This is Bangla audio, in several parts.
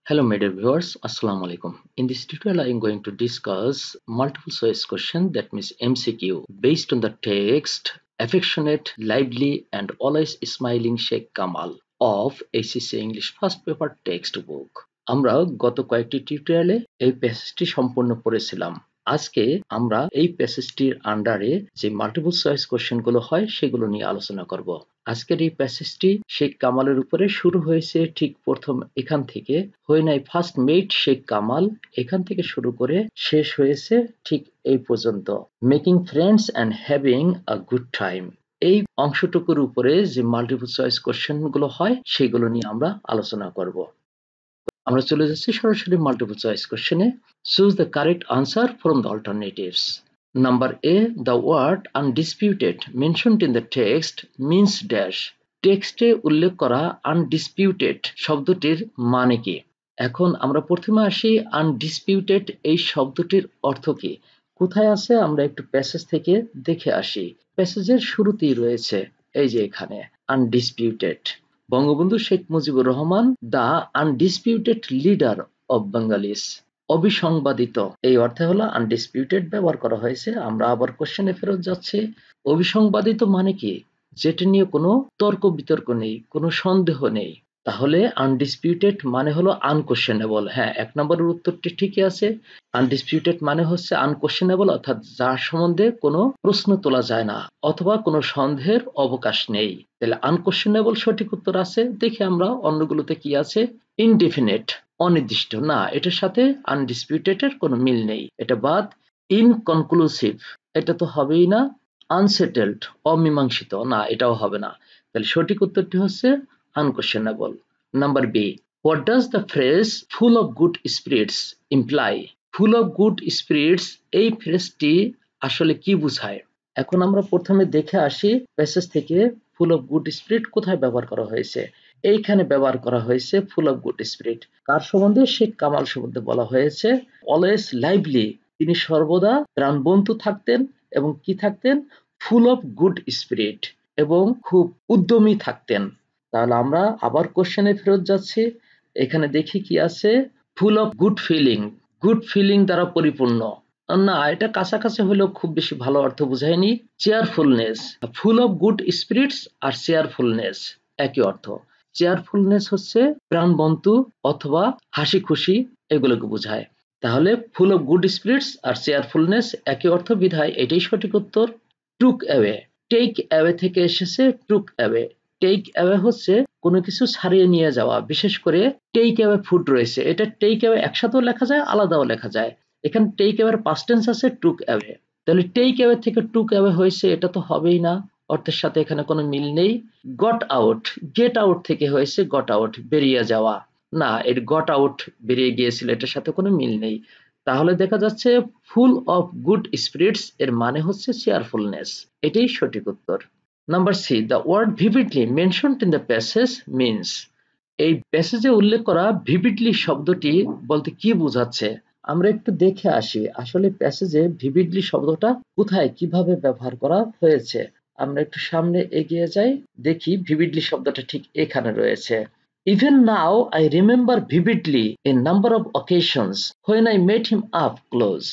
Hello, my dear viewers. Assalamu alaikum. In this tutorial, I am going to discuss multiple choice question, that means MCQ, based on the text Affectionate, Lively, and Always Smiling Sheikh Kamal of ACC English First Paper Textbook. আমরা গত কয়েকটি টিউটোরিয়ালে এই প্যাসেজটি সম্পূর্ণ পড়েছিলাম। আজকে আমরা এই প্যাসেজটির আন্ডারে যে মাল্টিপল চয়েস কোশ্চেন গুলো হয় সেগুলো নিয়ে আলোচনা করব। আজকের এই প্যাসেজটি শেখ কামালের উপরে শুরু হয়েছে ঠিক প্রথম এখান থেকে, হোয়েন আই ফার্স্ট মেট শেখ কামাল, এখান থেকে শুরু করে শেষ হয়েছে ঠিক এই পর্যন্ত, making friends and having a good time. এই অংশটুকুর উপরে যে মাল্টিপল চয়েস কোশ্চেন গুলো হয় সেগুলো নিয়ে আমরা আলোচনা করব। আমরা চলে যাচ্ছি সরাসরি মাল্টিপল চয়েস কোশ্চেনে। Choose the correct answer from the alternatives. Number A, the word undisputed mentioned in the text means dash. টেক্সটে উল্লেখ করা undisputed শব্দটির মানে কি? এখন আমরা প্রথমে আসি undisputed এই শব্দটির অর্থ কি? কোথায় আছে আমরা একটু প্যাসেজ থেকে দেখে আসি। প্যাসেজের শুরুতেই রয়েছে এই যে এখানে undisputed। Bangabandhu Sheikh Mujibur Rahman, the undisputed leader of Bengalis, অবিসংবাদিত, এই অর্থে হলো আনডিসপিউটেড ব্যবহার করা হয়েছে। আমরা আবার কোশ্চেনে ফেরত যাচ্ছি। অবিসংবাদিত মানে কি? যেটা নিয়ে কোনো তর্ক বিতর্ক নেই, কোনো সন্দেহ নেই। তাহলে আনডিসপিউটেড মানে হলো আনকোশ্চেনেবল। হ্যাঁ, এক নম্বরের উত্তরটি ঠিকই আছে। আনডিসপিউটেড মানে হচ্ছে আনকোশ্চেনেবল, অর্থাৎ যার সম্বন্ধে কোনো প্রশ্ন তোলা যায় না অথবা কোনো সন্দেহের অবকাশ নেই। তাহলে আনকোশ্চেনেবল সঠিক উত্তর আছে। দেখি আমরা অন্যগুলোতে কি আছে। ইনডিফিনিট, অনির্দিষ্ট, না, এটার সাথে আনডিসপিউটেড এর কোনো মিল নেই, এটা বাদ। ইনকনক্লুসিভ, এটা তো হবেই না। আনসেটেলড, অমীমাংসিত, না, এটাও হবে না। তাহলে সঠিক উত্তরটি হচ্ছে unquestionable. Number B, what does the phrase full of good spirits imply? Full of good spirits এই ফ্রেজটি আসলে কি বোঝায়? এখন আমরা প্রথমে দেখে আসি প্যাসেজ থেকে ফুল অফ গুড স্পিরিট কোথায় ব্যবহার করা হয়েছে। এইখানে ব্যবহার করা হয়েছে ফুল অফ গুড স্পিরিট। কার সম্বন্ধে? শেখ কামাল সম্বন্ধে বলা হয়েছে। অলওয়েজ লাইভলি, তিনি সর্বদা প্রাণবন্ত থাকতেন এবং কি থাকতেন? ফুল অফ গুড স্পিরিট, এবং খুব উদ্যমী থাকতেন। তাহলে আমরা আবার কোশ্চেনে ফেরত যাচ্ছি। এখানে দেখি কি আছে। Full of good feeling, good feeling দ্বারা পরিপূর্ণ, না, এটা কাছাকাছি হলেও খুব বেশি ভালো অর্থ বুঝায়নি। Cheerfulness, full of good spirits আর চেয়ারফুলনেস একই অর্থ। চেয়ারফুলনেস হচ্ছে প্রাণবন্ত অথবা হাসি খুশি, এগুলোকে বোঝায়। তাহলে ফুল অফ গুড স্পিরিটস আর চেয়ারফুলনেস একই অর্থ, বিধায় এটাই সঠিক উত্তর। টুক অ্যাওয়ে, টেক অ্যাওয়ে থেকে এসেছে টুক অ্যাওয়ে। টেক অ্যাওয়ে হচ্ছে কোনো কিছু ছাড়িয়ে নিয়ে যাওয়া, বিশেষ করে টেক অ্যাওয়ে ফুড রয়েছে, এটা টেক অ্যাওয়ে একসাথেও লেখা যায়, আলাদাও লেখা যায়। এখানে টেক অ্যাওয়ের পাস্ট টেন্স আছে টুক অ্যাওয়ে। তাহলে টেক অ্যাওয়ে থেকে টুক অ্যাওয়ে হয়েছে, এটা তো হবেই না, অর্থের সাথে এখানে কোনো মিল নেই। গট আউট, গেট আউট থেকে হয়েছে গট আউট, বেরিয়ে যাওয়া, না, এর গট আউট বেরিয়ে গিয়েছিল, এটার সাথে কোনো মিল নেই। তাহলে দেখা যাচ্ছে ফুল অফ গুড স্পিরিটস এর মানে হচ্ছে চেয়ারফুলনেস, এটাই সঠিক উত্তর। Number C, the word vividly mentioned in the passage means. এই প্যাসেজে উল্লেখ করা ভিভিডলি শব্দটি বলতে কি বোঝাচ্ছে? আমরা একটু দেখে আসি আসলে প্যাসেজে ভিভিডলি শব্দটা কোথায় কিভাবে ব্যবহার করা হয়েছে। আমরা একটু সামনে এগিয়ে যাই, দেখি ভিভিডলি শব্দটা ঠিক এখানে রয়েছে। Even now I remember vividly a number of occasions when I met him up close.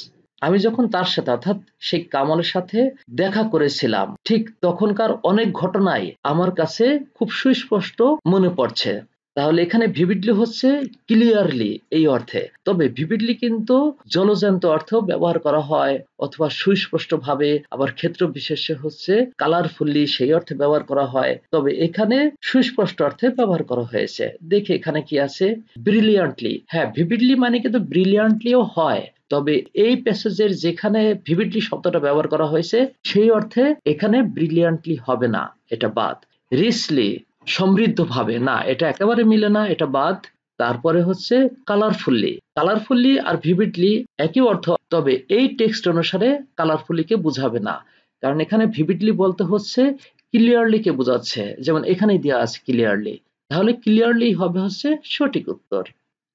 আমি যখন তার সাথে অর্থাৎ শেখ কামালের সাথে দেখা করেছিলাম, ঠিক তখনকার অনেক ঘটনাই আমার কাছে খুব সুস্পষ্ট মনে পড়ছে। তাহলে এখানে ভিভিডলি হচ্ছে ক্লিয়ারলি এই অর্থে, তবে ভিভিডলি কিন্তু জলজ্যান্ত অর্থেও ব্যবহার করা হয় অথবা সুস্পষ্ট ভাবে, আবার ক্ষেত্র বিশেষে হচ্ছে কালারফুলি সেই অর্থে ব্যবহার করা হয়, তবে এখানে সুস্পষ্ট অর্থে ব্যবহার করা হয়েছে। দেখে এখানে কি আছে, ব্রিলিয়ান্টলি। হ্যাঁ, ভিভিডলি মানে কিন্তু ব্রিলিয়ান্টলিও হয়, তবে এই প্যাসেজের যেখানে ভিভিডলি শব্দটা ব্যবহার করা হয়েছে সেই অর্থে এখানে ব্রিলিয়ান্টলি হবে না, এটা বাদ। রিচলি, সমৃদ্ধভাবে, না, এটা একেবারে মিলে না, এটা বাদ। তারপরে হচ্ছে কালারফুল্লি, কালারফুল্লি আর ভিভিডলি একই অর্থ, তবে এই টেক্সট অনুসারে কালারফুল্লি কে বুঝাবে না, কারণ এখানে ভিভিডলি বলতে হচ্ছে ক্লিয়ারলি কে বোঝাচ্ছে, যেমন এখানেই দেওয়া আছে ক্লিয়ারলি। তাহলে ক্লিয়ারলি হবে হচ্ছে সঠিক উত্তর।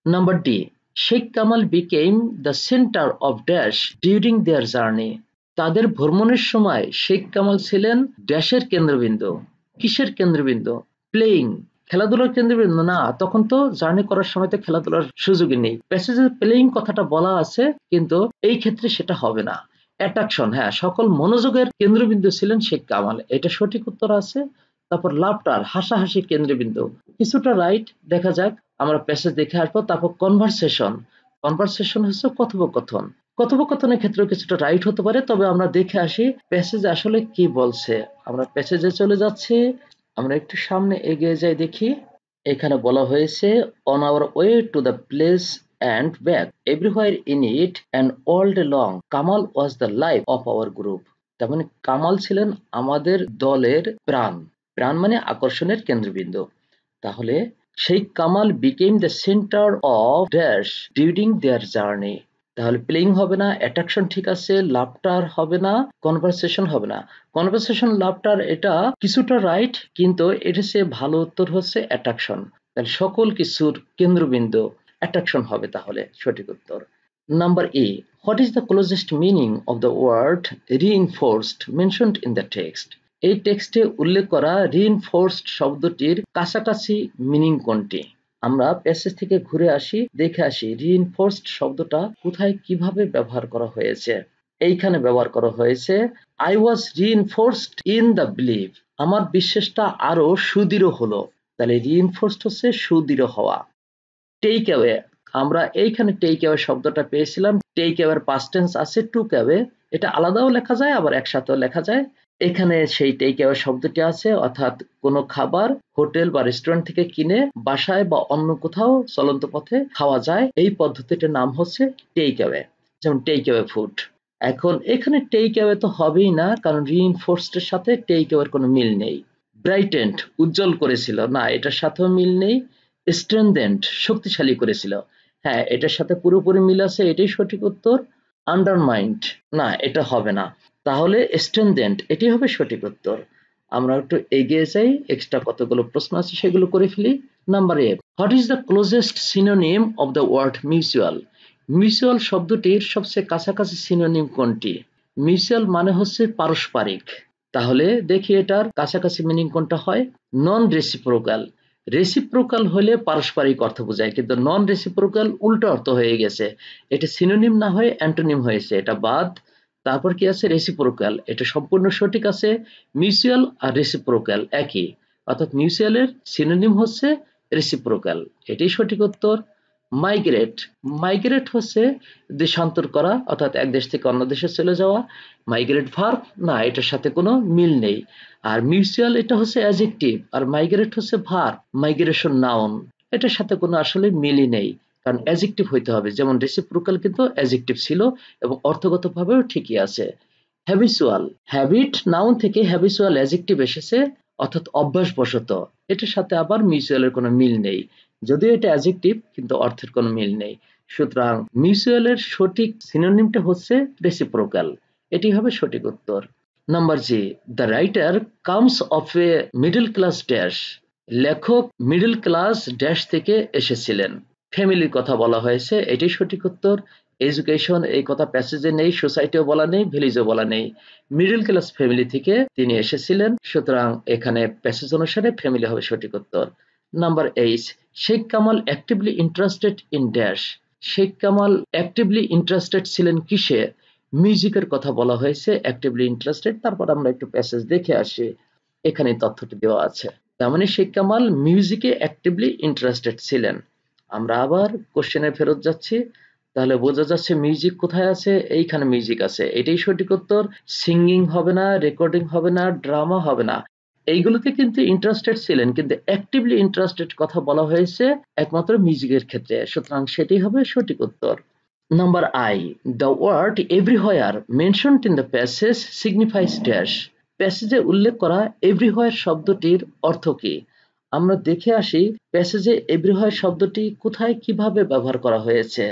Number D, Sheikh Kamal became the centre of dash during their journey. তাদের ভ্রমণের সময় শেখ কামাল ছিলেন ড্যাশের কেন্দ্রবিন্দু। কিসের কেন্দ্রবিন্দু? প্লেইং, খেলাধুলার কেন্দ্রবিন্দু না, তখন তো জার্নি করার সময় তো খেলাধুলার সুযোগই নেই। প্যাসেজে প্লেইং কথাটা বলা আছে, কিন্তু এই ক্ষেত্রে সেটা হবে না। অ্যাট্রাকশন, হ্যাঁ, সকল মনোযোগের কেন্দ্রবিন্দু ছিলেন শেখ কামাল, এটা সঠিক উত্তর আছে। তারপর লাফটার, হাসাহাসি কেন্দ্রবিন্দু, কিছুটা রাইট। দেখা যাক, আমরা প্যাসেজ দেখে আসবো। তারপর কনভারসেশন, কনভারসেশন হচ্ছে কথোপকথন, কথোপকথনের ক্ষেত্রে কিছুটা রাইট হতে পারে। তবে আমরা দেখে আসি প্যাসেজ আসলে কি বলছে। আমরা প্যাসেজে চলে যাচ্ছি, আমরা একটু সামনে এগিয়ে যাই, দেখি। এখানে বলা হয়েছে, on our way to the place and back everywhere in it and all day long Kamal was the life of our group. তার মানে কামাল ছিলেন আমাদের দলের প্রাণ, প্রাণ মানে আকর্ষণের কেন্দ্রবিন্দু। তাহলে সেই Kamal became the centre of dash during their journey. তাহলে প্লেইং হবে না, অ্যাট্রাকশন ঠিক আছে, লাফটার হবে না, কনভারসেশন হবে না। কনভারসেশন, লাফটার এটা কিছুটা রাইট, কিন্তু এটা সে ভালো উত্তর হচ্ছে অ্যাট্রাকশন। তাহলে সকল কিছুর কেন্দ্রবিন্দু অ্যাট্রাকশন হবে, তাহলে সঠিক উত্তর। Number A, what is the closest meaning of the word reinforced mentioned in the text? এই টেক্সটে উল্লেখ করা রিইনফোর্সড শব্দটির কাছাকাছি মিনিং কোনটি? আমরা প্যাসেজ থেকে ঘুরে আসি, দেখে আসি রিইনফোর্সড শব্দটা কোথায় কিভাবে ব্যবহার করা হয়েছে। এইখানে ব্যবহার করা হয়েছে, I was reinforced in the believe, আমার বিশ্বাসটা আরো সুদৃঢ় হলো। তাহলে রিইনফোর্সড হচ্ছে সুদৃঢ় হওয়া। টেক অ্যাওয়ে, আমরা এইখানে টেক অ্যাওয়ে শব্দটা পেয়েছিলাম। টেক অ্যাওয়ের পাস্ট টেন্স আছে টুক অ্যাওয়ে, এটা আলাদাও লেখা যায় আবার একসাথেও লেখা যায়। এখানে সেই টেক অ্যাওয়ে শব্দটি আছে, অর্থাৎ কোনো খাবার হোটেল বা রেস্টুরেন্ট থেকে কিনে বাসায় বা অন্য কোথাও চলন্ত পথে খাওয়া যায়, এই পদ্ধতিটার নাম হচ্ছে টেক অ্যাওয়ে, যেমন টেক অ্যাওয়ে ফুড। এখন এখানে টেক অ্যাওয়ে তো হবেই না, কারণ রিইনফোর্সড এর সাথে টেক অ্যাওয়ের কোনো মিল নেই। ব্রাইটেন্ড, উজ্জ্বল করেছিল, না, এটার সাথেও মিল নেই। স্ট্রেনথেন্ড, শক্তিশালী করেছিল, হ্যাঁ, এটার সাথে পুরোপুরি মিল আছে, এটাই সঠিক উত্তর। আন্ডারমাইন্ড, না, এটা হবে না। তাহলে স্ট্রেনথেন্ড এটি হবে সঠিক উত্তর। আমরা একটু এগিয়ে যাই, এক্সট্রা কতগুলো প্রশ্ন আছে সেগুলো করে ফেলি। Number A, what is the closest synonym of the word mutual? Mutual শব্দটির সবচেয়ে কাছাকাছি সিনোনিম কোনটি? মিউচুয়াল মানে হচ্ছে পারস্পরিক। তাহলে দেখি এটার কাছাকাছি মিনিং কোনটা হয়। নন রেসিপ্রোকাল, রেসিপ্রোকাল হলে পারস্পরিক অর্থ বোঝায়, কিন্তু নন রেসিপ্রোকাল উল্টো অর্থ হয়ে গেছে, এটা সিনোনিম না হয়ে অ্যান্টোনিম হয়েছে, এটা বাদ। তারপর কি আছে, রেসিপ্রোকাল, এটা সম্পূর্ণ সঠিক আছে। মিউচুয়াল আর রেসিপ্রোকাল একই, অর্থাৎ মিউচুয়ালের সিনোনিম হচ্ছে রেসিপ্রোকাল, এটাই সঠিক উত্তর। মাইগ্রেট, মাইগ্রেট হচ্ছে দেশান্তর করা, অর্থাৎ এক দেশ থেকে অন্য দেশে চলে যাওয়া। মাইগ্রেট ভার্ব, না, এটার সাথে কোনো মিল নেই। আর মিউচুয়াল এটা হচ্ছে অ্যাডজেক্টিভ, আর মাইগ্রেট হচ্ছে ভার্ব, মাইগ্রেশন নাউন, এটার সাথে কোনো আসলে মিলই নেই, কারণ অ্যাডজেক্টিভ হইতে হবে। যেমন রেসিপ্রোকাল কিন্তু অ্যাডজেক্টিভ ছিল এবং অর্থগতভাবেও ঠিকই আছে। হ্যাবিচুয়াল, হ্যাবিট নাউন থেকে হ্যাবিচুয়াল অ্যাডজেক্টিভ এসেছে, অর্থাৎ অভ্যাসবশত, এটার সাথে আবার মিউচুয়ালের কোনো মিল নেই, যদিও এটা অ্যাডজেক্টিভ কিন্তু অর্থের কোনো মিল নেই। সুতরাং মিউচুয়ালের সঠিক সিনোনিমটা হচ্ছে রেসিপ্রোকাল, এটি হবে সঠিক উত্তর। Number G, the writer comes of A middle class dash, লেখক মিডল ক্লাস ড্যাশ থেকে এসেছিলেন। ফ্যামিলির কথা বলা হয়েছে, এটাই সঠিক উত্তর। এডুকেশন এই কথা প্যাসেজে নেই, সোসাইটিও বলা নেই, ভিলেজও বলা নেই, মিডল ক্লাস ফ্যামিলি থেকে তিনি এসেছিলেন, সুতরাং এখানে প্যাসেজ অনুসারে ফ্যামিলি হবে সঠিক উত্তর। Number H, Sheikh Kamal actively interested in dash, Sheikh Kamal actively interested ছিলেন কিসে? মিউজিকের কথা বলা হয়েছে, অ্যাক্টিভলি ইন্টারেস্টেড। তারপর আমরা একটু প্যাসেজ দেখে আসি, এখানে তথ্যটি দেওয়া আছে। তার মানে শেখ কামাল মিউজিকে অ্যাক্টিভলি ইন্টারেস্টেড ছিলেন। আমরা আবার কোশ্চেনে ফেরত যাচ্ছি, তাহলে বোঝা যাচ্ছে মিউজিক কোথায় আছে, এইখানে মিউজিক আছে, এটাই সঠিক উত্তর। সিঙ্গিং হবে না, রেকর্ডিং হবে না, ড্রামা হবে না, এইগুলোতে কিন্তু ইন্টারেস্টেড ছিলেন, কিন্তু অ্যাক্টিভলি ইন্টারেস্টেড কথা বলা হয়েছে একমাত্র মিউজিকের ক্ষেত্রে, সুতরাং সেটাই হবে সঠিক উত্তর। Number I, the word everywhere mentioned in the passage signifies dash, প্যাসেজে উল্লেখ করা এভরিহোয়ার শব্দটির অর্থ কি? আমরা দেখে আসি প্যাসেজে এভরিহোয়ার শব্দটি কোথায় কিভাবে ব্যবহার করা হয়েছে।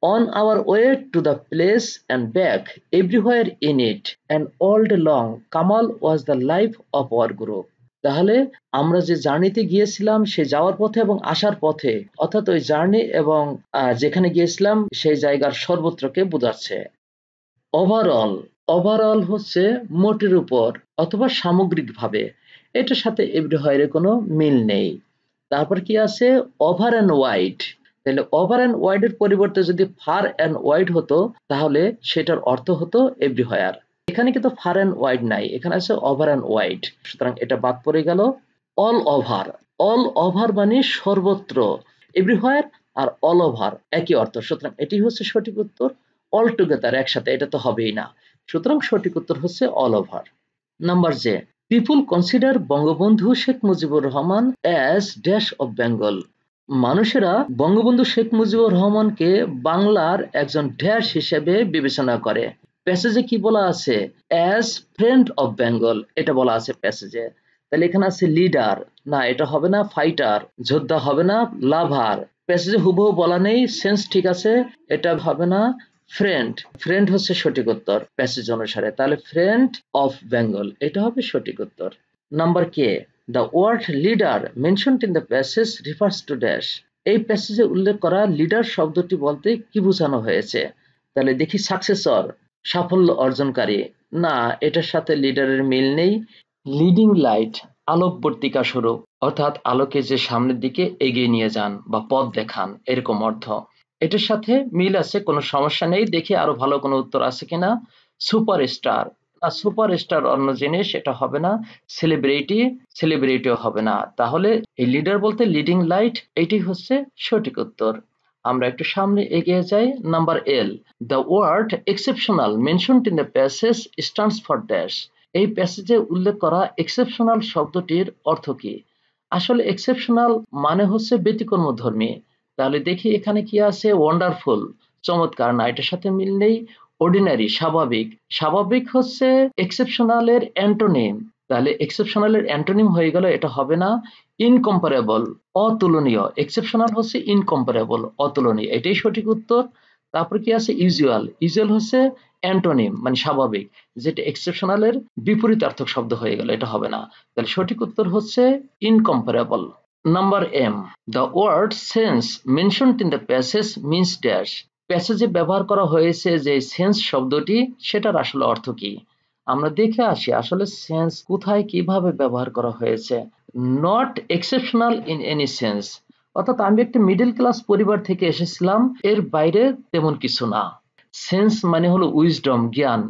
On our way to the place and back everywhere in it and all day long Kamal was the life of our group. তাহলে আমরা যে জার্নিতে গিয়েছিলাম সে যাওয়ার পথে এবং আসার পথে, অর্থাৎ ওই জার্নি এবং যেখানে গিয়েছিলাম সেই জায়গার সর্বত্রকে বোঝাচ্ছে। ওভারঅল, ওভারঅল হচ্ছে মোটের উপর অথবা সামগ্রিকভাবে, এটার সাথে এভরিহোয়ার কোনো মিল নেই। তারপর কি আছে ওভার অ্যান্ড ওয়াইড। তাহলে ওভার অ্যান্ড ওয়াইড এর পরিবর্তে যদি ফার অ্যান্ড ওয়াইড হতো তাহলে সেটার অর্থ হতো এভরিহোয়ার। এখানে কিন্তু ফার অ্যান্ড ওয়াইড নাই, এখানে আছে ওভার অ্যান্ড ওয়াইড, সুতরাং এটা বাদ পড়ে গেল। অল ওভার, অল ওভার মানে সর্বত্র, এভরিহোয়ার আর অল ওভার একই অর্থ, সুতরাং এটি হচ্ছে সঠিক উত্তর। অল টুগেদার একসাথে এটা তো হবেই না, সুতরাং সঠিক উত্তর হচ্ছে all over. Number J, people consider Bangabandhu Sheikh Mujibur Rahman as dash of Bengal. মানুষেরা বঙ্গবন্ধু শেখ মুজিবুর রহমানকে বাংলার একজন ড্যাশ হিসেবে বিবেচনা করে। প্যাসেজে কি বলা আছে? অ্যাজ ফ্রেন্ড অফ বেঙ্গল এটা বলা আছে প্যাসেজে। তাহলে এখানে আছে লিডার, না এটা হবে না। ফাইটার, যোদ্ধা হবে না। লাভার, প্যাসেজে হুবহু বলা নেই, সেন্স ঠিক আছে, এটা হবে না। ফ্রেন্ড, ফ্রেন্ড হচ্ছে সঠিক উত্তর প্যাসেজ অনুসারে, তাহলে ফ্রেন্ড অফ বেঙ্গল এটা হবে সঠিক উত্তর। Number K, the word leader mentioned in the passage refers to dash. এই প্যাসেজে উল্লেখ করা লিডার শব্দটি বলতে কি বোঝানো হয়েছে? তাহলে দেখি সাকসেসর, সাফল্য অর্জনকারী, না এটার সাথে লিডারের মিল নেই। লিডিং লাইট, আলোকবর্তিকা স্বরূপ, অর্থাৎ আলোকে যে সামনের দিকে এগিয়ে নিয়ে যান বা পথ দেখান এরকম অর্থ, এটার সাথে মিল আছে, কোনো সমস্যা নেই। দেখি আরো ভালো কোনো উত্তর আছে কিনা। সুপারস্টার, সুপারস্টার অন্য জিনিস, এটা হবে না। সেলিব্রিটি, সেলিব্রিটিও হবে না। তাহলে এই লিডার বলতে লিডিং লাইট, এটি হচ্ছে সঠিক উত্তর। আমরা একটু সামনে এগিয়ে যাই। Number L, the word exceptional mentioned in the passage stands for dash. এই প্যাসেজে উল্লেখ করা এক্সেপশনাল শব্দটির অর্থ কি? আসলে এক্সেপশনাল মানে হচ্ছে ব্যতিক্রমধর্মী। তাহলে দেখি এখানে কি আছে। ওয়ান্ডারফুল, চমৎকার, না এটার সাথে মিল নেই। অর্ডিনারি, স্বাভাবিক, স্বাভাবিক হচ্ছে এক্সেপশনালের অ্যান্টোনিম, তাহলে এক্সেপশনালের অ্যান্টোনিম হয়ে গেল, এটা হবে না। ইনকম্পারেবল, অতুলনীয়, এক্সেপশনাল হচ্ছে ইনকম্পারেবল, অতুলনীয়, এটাই সঠিক উত্তর। তারপর কি আছে ইউজুয়াল, ইউজুয়াল হচ্ছে অ্যান্টোনিম মানে স্বাভাবিক, যেটা এক্সেপশনালের বিপরীতার্থক শব্দ হয়ে গেল, এটা হবে না। তাহলে সঠিক উত্তর হচ্ছে incomparable. Number M, the word sense mentioned in the passage means dash. প্যাসেজে ব্যবহার করা হয়েছে যে সেন্স শব্দটি, সেটার আসলে অর্থ কি? আমরা দেখে আসি আসলে সেন্স কোথায় কিভাবে ব্যবহার করা হয়েছে। Not exceptional in any sense, অর্থাৎ আমি একটা মিডল ক্লাস পরিবার থেকে এসেছিলাম, এর বাইরে তেমন কিছু না। সেন্স মানে হলো উইজডম, জ্ঞান,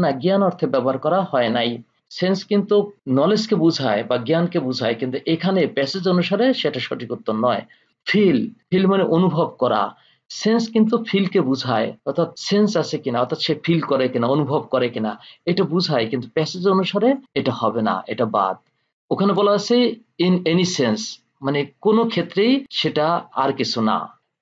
না জ্ঞান অর্থে ব্যবহার করা হয় নাই। সেন্স কিন্তু নলেজকে বোঝায় বা জ্ঞানকে বোঝায়, কিন্তু এখানে প্যাসেজ অনুসারে সেটা সঠিক উত্তর নয়। ফিল, ফিল মানে অনুভব করা, সেন্স কিন্তু ফিলকে বোঝায়, অর্থাৎ সেন্স আছে কিনা, অর্থাৎ সে ফিল করে কিনা, অনুভব করে কিনা, এটা বোঝায়, কিন্তু প্যাসেজ অনুসারে এটা হবে না, এটা বাদ। ওখানে বলা আছে ইন এনি সেন্স, মানে কোনো ক্ষেত্রেই, সেটা আর কিছু না।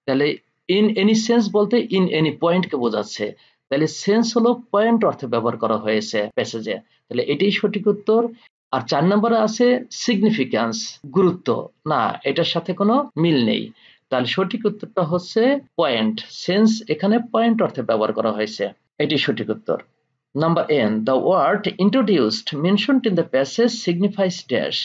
তাহলে ইন এনি সেন্স বলতে ইন এনি পয়েন্টকে বোঝাচ্ছে, তাহলে সেন্স হলো পয়েন্ট অর্থে ব্যবহার করা হয়েছে প্যাসেজে, তাহলে এটাই সঠিক উত্তর। আর 4 নম্বরে আছে সিগনিফিক্যান্স, গুরুত্ব, না এটার সাথে কোনো মিল নেই, তাহলে সঠিক উত্তরটা হচ্ছে পয়েন্ট, সেন্স এখানে পয়েন্ট অর্থে ব্যবহার করা হয়েছে, এটি সঠিক উত্তর। Number N, the word introduced mentioned in the passage signifies dash.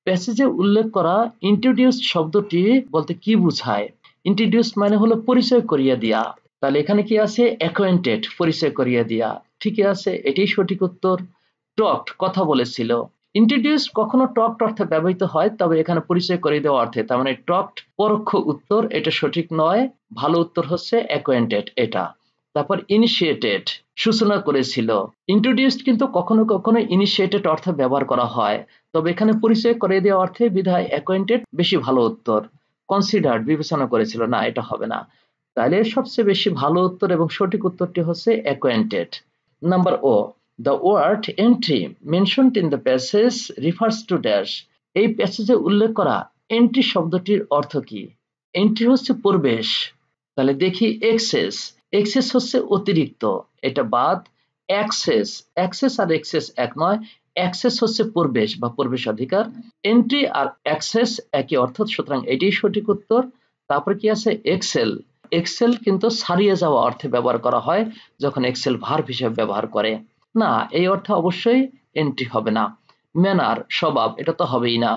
প্যাসেজে উল্লেখ করা ইন্ট্রোডিউসড শব্দটি বলতে কি বোঝায়? ইন্ট্রোডিউস মানে হলো পরিচয় করিয়ে দেয়া, তাহলে এখানে কি আছে অ্যাকোয়েন্টেড, পরিচয় করিয়ে দেয়া, ঠিকই আছে, এটাই সঠিক উত্তর। টকড, কথা বলেছিল। ইন্ট্রোডিউস কখনো টকড অর্থে ব্যবহৃত হয়, তবে এখানে পরিচয় করিয়ে দেওয়া অর্থে, তার মানে টকড পরোক্ষ উত্তর, এটা সঠিক নয়। ভালো উত্তর হচ্ছে অ্যাকোয়েন্টেড এটা। তারপর ইনিশিয়েটেড, সূচনা করেছিল। ইন্ট্রোডিউসড কিন্তু কখনো কখনো ইনিশিয়েটেড অর্থে ব্যবহার করা হয়, তবে এখানে পরিচয় করিয়ে দেওয়া অর্থে, বিধায় অ্যাকোয়েন্টেড বেশি ভালো উত্তর। কনসিডার্ড, বিবেচনা করেছিল, না এটা হবে না। তাহলে সবচেয়ে বেশি ভালো উত্তর এবং সঠিক উত্তরটি হচ্ছে acquainted. Number O, the word entry mentioned in the passage refers to dash. এই প্যাসেজে উল্লেখ করা এন্ট্রি শব্দটির অর্থ কি? এন্ট্রি হচ্ছে প্রবেশ, তাহলে দেখি এক্সেস, এক্সেস হচ্ছে অতিরিক্ত, এটা বাদ। অ্যাক্সেস, অ্যাক্সেস আর এক্সেস এক নয়, অ্যাক্সেস হচ্ছে প্রবেশ বা প্রবেশাধিকার, এন্ট্রি আর অ্যাক্সেস একই অর্থ, সুতরাং এটাই সঠিক উত্তর। তারপর কি আছে এক্সেল, এক্সেল কিন্তু ছাড়িয়ে যাওয়া অর্থে ব্যবহার করা হয় যখন এক্সেল ভার্ব হিসেবে ব্যবহার করে, না এই অর্থে অবশ্যই এন্ট্রি হবে না। ম্যানার, স্বভাব, এটা তো হবেই না,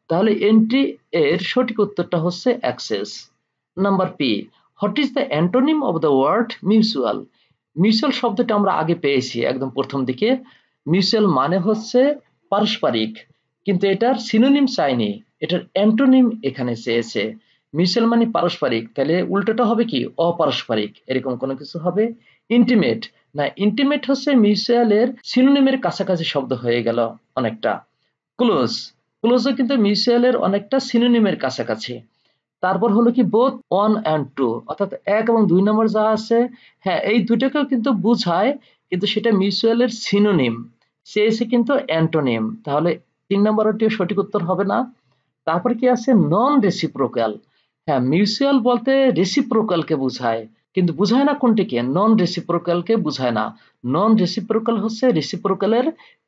তাহলে এন্ট্রি এর সঠিক উত্তরটা হচ্ছে access. Number P, what is the antonym of the word mutual. Mutual শব্দটা আমরা আগে পেয়েছি একদম প্রথম দিকে। মিউচুয়াল মানে হচ্ছে পারস্পরিক, কিন্তু এটার সিনোনিম চাইনি, এটার অ্যান্টোনিম এখানে চেয়েছে। মিউচুয়াল মানে পারস্পরিক, তাহলে উল্টোটা হবে কি অপারস্পরিক, এরকম কোনো কিছু হবে। ইন্টিমেট, না ইন্টিমেট হচ্ছে মিউচুয়ালের সিনোনিমের কাছাকাছি শব্দ হয়ে গেল অনেকটা। ক্লোজ, ক্লোজও কিন্তু মিউচুয়ালের অনেকটা সিনোনিমের কাছাকাছি। তারপর হলো কি বোথ 1 and 2, অর্থাৎ 1 এবং 2 নম্বর যা আছে, হ্যাঁ এই দুটাকেও কিন্তু বোঝায়, কিন্তু সেটা মিউচুয়ালের সিনোনিম, চেয়েছে কিন্তু অ্যান্টোনিম, তাহলে 3 নম্বরটিও সঠিক উত্তর হবে না। তারপর কি আছে নন রেসিপ্রোকাল, হ্যাঁ মিউচুয়াল বলতে রেসিপ্রোকালকে বোঝায়, কিন্তু বোঝায় না কোনটিকে, নন রেসিপ্রোকালকে বোঝায় না। নন রেসিপ্রোকাল হচ্ছে রেসিপ্রোকালের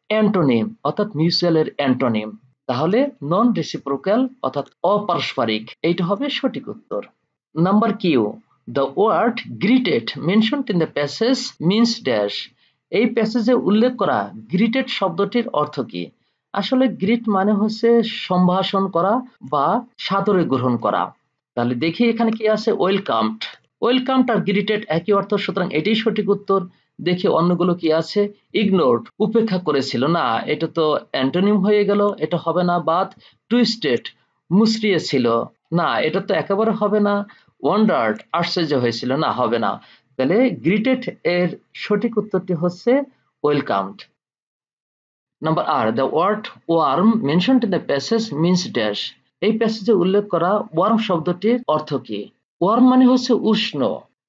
অ্যান্টোনিম, অর্থাৎ মিউচুয়ালের অ্যান্টোনিম। তাহলে নন রেসিপ্রোকাল অর্থাৎ অপারস্পরিক, এইটা হবে সঠিক উত্তর। Number Q, the word greeted mentioned in the passage means dash. এই প্যাসেজে উল্লেখ করা গ্রিটেড শব্দটির অর্থ কি? আসলে গ্রিট মানে হচ্ছে সম্ভাষণ করা বা সাদরে গ্রহণ করা। তাহলে দেখি এখানে কি আছে, ওয়েলকামড। ওয়েলকামড আর গ্রিটেড একই অর্থ, সুতরাং এটাই সঠিক উত্তর। দেখি অন্যগুলো কি আছে। ইগনোরড, উপেক্ষা করেছিল, না এটা তো অ্যান্টোনিম হয়ে গেল, এটা হবে না, বাদ। টুইস্টেড, মুচড়িয়েছিল, না এটা তো একেবারে হবে না। ওয়ান্ডার্ড, আশ্চর্য হয়েছিল, না হবে না। তাহলে গ্রিটেড এর সঠিক উত্তরটি হচ্ছে welcomed. Number R, the word warm mentioned in the passage means dash. এই প্যাসেজে উল্লেখ করা ওয়ার্ম শব্দটির অর্থ কি? ওয়ার্ম মানে হচ্ছে উষ্ণ।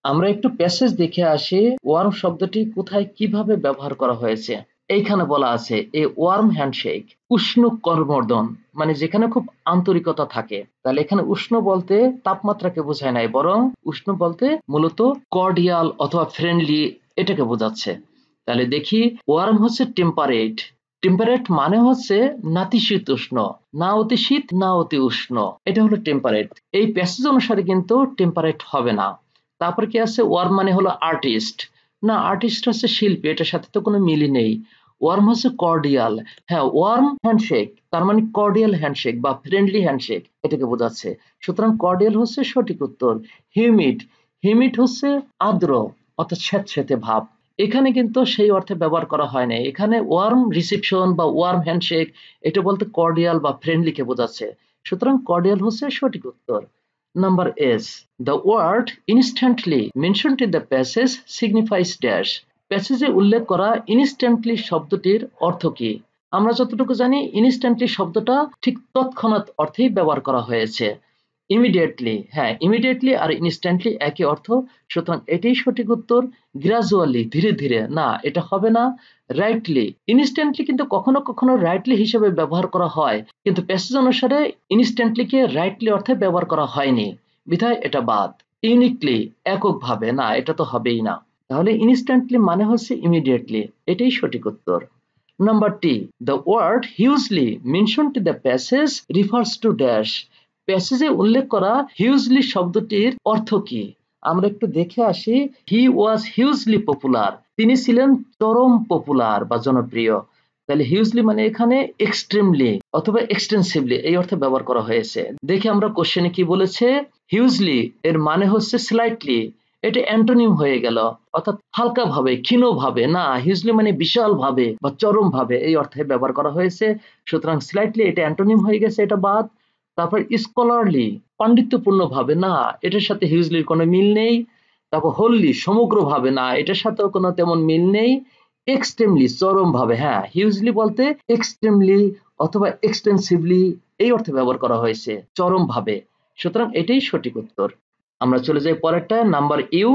আমরা একটু প্যাসেজ দেখে আসি ওয়ার্ম শব্দটি কোথায় কিভাবে ব্যবহার করা হয়েছে। এইখানে বলা আছে এ ওয়ার্ম হ্যান্ডশেক, উষ্ণ করমর্দন, মানে যেখানে খুব আন্তরিকতা থাকে। তাহলে এখানে উষ্ণ বলতে তাপমাত্রাকে বোঝায় নাই, বরং উষ্ণ বলতে মূলত কর্ডিয়াল অথবা ফ্রেন্ডলি, এটাকে বোঝাচ্ছে। তাহলে দেখি, ওয়ার্ম হচ্ছে টেম্পারেট। টেম্পারেট মানে হচ্ছে নাতিশীতোষ্ণ, না অতি শীত না অতি উষ্ণ, এটা হলো টেম্পারেট। এই প্যাসেজ অনুসারে কিন্তু টেম্পারেট হবে না। তারপর কি আছে, ওয়ার্ম মানে হলো আর্টিস্ট, না আর্টিস্ট হচ্ছে শিল্পী, এটার সাথে তো কোনো মিলই নেই। ওয়ার্ম হচ্ছে কর্ডিয়াল, হ্যাঁ ওয়ার্ম হ্যান্ডশেক তার মানে কর্ডিয়াল হ্যান্ডশেক বা ফ্রেন্ডলি হ্যান্ডশেক, এটাকে বোঝাচ্ছে, সুতরাং কর্ডিয়াল হচ্ছে সঠিক উত্তর। হিউমিড, হিউমিড হচ্ছে আর্দ্র অর্থাৎ স্যাঁতসেঁতে ভাব, এখানে কিন্তু সেই অর্থে ব্যবহার করা হয় না। এখানে ওয়ার্ম রিসেপশন বা ওয়ার্ম হ্যান্ডশেক এটা বলতে কর্ডিয়াল বা ফ্রেন্ডলিকে বোঝাচ্ছে, সুতরাং কর্ডিয়াল হচ্ছে সঠিক উত্তর। Number S, the word instantly mentioned in the passage signifies dash. প্যাসেজে উল্লেখ করা ইনস্ট্যান্টলি শব্দটির অর্থ কি? আমরা যতটুকু জানি ইনস্ট্যান্টলি শব্দটা ঠিক তৎক্ষণাৎ অর্থেই ব্যবহার করা হয়েছে। ইমিডিয়েটলি, হ্যাঁ ইমিডিয়েটলি আর ইনস্ট্যান্টলি একই অর্থ, সুতরাং এটাই সঠিক উত্তর। গ্রাজুয়ালি, ধীরে ধীরে, না এটা হবে না। রাইটলি, ইনস্ট্যান্টলি কিন্তু কখনো কখনো রাইটলি হিসেবে ব্যবহার করা হয়, কিন্তু প্যাসেজ অনুসারে ইনস্ট্যান্টলিকে রাইটলি অর্থে ব্যবহার করা হয়নি, বিধায় এটা বাদ। ইউনিকলি, এককভাবে, না এটা তো হবেই না। তাহলে ইনস্ট্যান্টলি মানে হচ্ছে ইমিডিয়েটলি, এটাই সঠিক উত্তর। Number T, the word hugely mentioned in the passage refers to dash. প্যাসেজে উল্লেখ করা হিউজলি শব্দটির অর্থ কি? আমরা একটু দেখে আসি। হি ওয়াজ হিউজলি পপুলার, তিনি ছিলেন চরম পপুলার বা জনপ্রিয়। তাহলে হিউজলি মানে এখানে এক্সট্রিমলি অথবা এক্সটেন্সিভলি এই অর্থে ব্যবহার করা হয়েছে। দেখি আমরা কোশ্চেনে কি বলেছে। হিউজলি এর মানে হচ্ছে স্লাইটলি, এটা অ্যান্টোনিম হয়ে গেল, অর্থাৎ হালকা ভাবে, ক্ষীণ ভাবে, না হিউজলি মানে বিশাল ভাবে বা চরম ভাবে এই অর্থে ব্যবহার করা হয়েছে, সুতরাং স্লাইটলি এটা অ্যান্টোনিম হয়ে গেছে, এটা বাদ। তারপর স্কলারলি, পাণ্ডিত্যপূর্ণ ভাবে, না এটার সাথে হিউজলির কোনো মিল নেই। তারপর হোললি, সমগ্র ভাবে, না এটার সাথেও কোনো তেমন মিল নেই। এক্সট্রিমলি, চরম ভাবে, হ্যাঁ হিউজলি বলতে এক্সট্রিমলি অথবা এক্সটেন্সিভলি এই অর্থে ব্যবহার করা হয়েছে, চরম ভাবে, সুতরাং এটাই সঠিক উত্তর। আমরা চলে যাই পরেরটা, number U,